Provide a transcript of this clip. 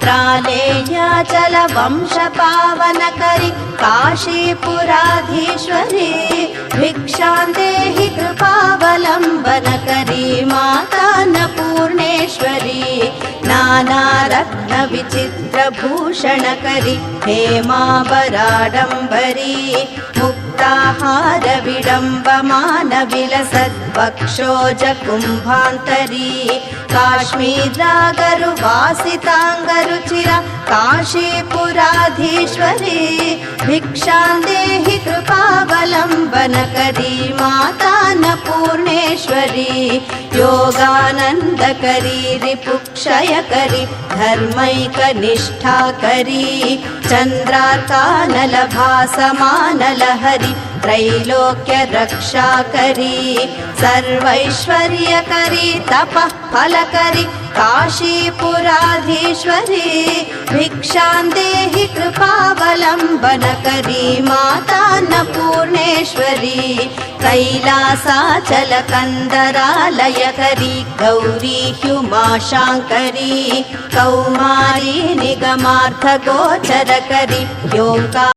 मन्त्रालयाचलवंशपावनकरि काशीपुराधीश्वरी भिक्षां देहि कृपावलम्बनकरी मातान्नपूर्णेश्वरी नानारत्नविचित्रभूषणकरि हेमाभराडम्बरी मुक्ताहारविडम्बमानविलसद्वक्षोजकुम्भान्तरी काश्मीरागरुवासिताङ्गरुचिर काशीपुराधीश्वरी भिक्षां देहि कृपावलम्बनकरी मातान्नपूर्णेश्वरी योगानन्दकरी रिपुक्षयकरी धर्मैकनिष्ठाकरी चन्द्रार्कानलभासमानलहरि त्रैलोक्यरक्षाकरी सर्वैश्वर्यकरी तपः फलकरी काशीपुराधीश्वरी भिक्षां देहि कृपावलम्बनकरी मातान्नपूर्णेश्वरी कैलासाचलकन्दरालयकरी गौरी ह्युमाशाङ्करी कौमारी निगमार्थगोचरकरी योगा